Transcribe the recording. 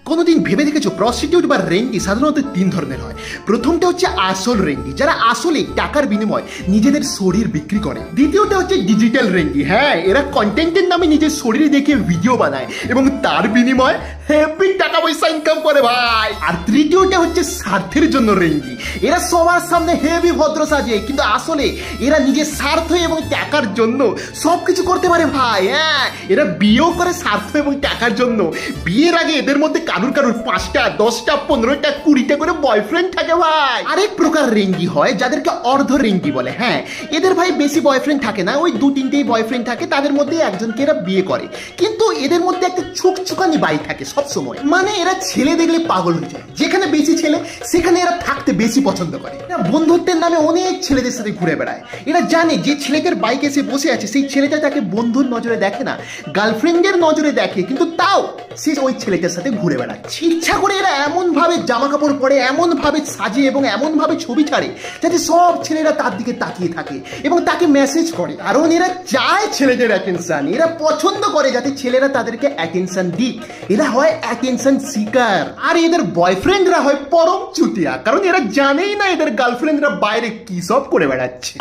কোনোদিন ভেবে দেখেছো প্রস্টিটিউট বা রেঙ্গি সাধারণত তিন ধরনের হয়। প্রথমটা হচ্ছে আসল রেঙ্গি, যারা আসলে টাকার বিনিময়ে নিজেদের শরীর বিক্রি করে। দ্বিতীয়টা হচ্ছে ডিজিটাল রেঙ্গি, হ্যাঁ এরা কন্টেন্টের নামে নিজের শরীর দেখে ভিডিও বানায় এবং তার বিনিময়ে হেভি টাকা পয়সা ইনকাম করে ভাই। আর তৃতীয়টা হচ্ছে স্বার্থের জন্য রেঙ্গি, এরা সবার সামনে হেভি ভদ্র সাজে কিন্তু আসলে এরা নিজের স্বার্থ এবং টাকার জন্য সবকিছু করতে পারে ভাই। হ্যাঁ এরা বিয়েও করে স্বার্থ এবং টাকার জন্য। বিয়ের আগে এদের মধ্যে কারুর 5টা 10টা 15টা 20টা করে বয়ফ্রেন্ড থাকে ভাই। আরেক প্রকার রেঙ্গি হয় যাদেরকে অর্ধ রেঙ্গি বলে। হ্যাঁ এদের ভাই বেশি বয়ফ্রেন্ড থাকে না, ওই 2-3টেই বয়ফ্রেন্ড থাকে, তাদের মধ্যে একজনকে এরা বিয়ে করে। কিন্তু এদের মধ্যে একটা ছুকছুকানি বাই থাকে সব সময়, মানে এরা ছেলে দেখলে পাগল হয়ে যায়। যেখানে বেশি ছেলে সেখানে এরা থাকতে বেশি পছন্দ করে। বন্ধুত্বের নামে অনেক ছেলেদের সাথে ঘুরে বেড়ায়। এরা জানে যে ছেলেদের বাইকে এসে বসে আছে সেই ছেলেটা তাকে বন্ধুর নজরে দেখে না, গার্লফ্রেন্ডের নজরে দেখে, কিন্তু তাও সে ওই ছেলেটার সাথে ঘুরে বেড়াচ্ছে। ইচ্ছা করে এরা এমন ভাবে জামা কাপড় পরে, এমন ভাবে সাজে এবং এমন ভাবে ছবি ছাড়ে যাতে সব ছেলেরা তার দিকে তাকিয়ে থাকে এবং তাকে মেসেজ করে। কারণ এরা চায় ছেলেদের অ্যাটেনশন, এরা পছন্দ করে যাতে ছেলেরা তাদেরকে অ্যাটেনশন দিক। এরা হয় অ্যাটেনশন সিকার। আর এদের বয়ফ্রেন্ডরা হয় পরম চুতিয়া, কারণ এরা জানেই না এদের গার্লফ্রেন্ডরা বাইরে কি সব করে বেড়াচ্ছে।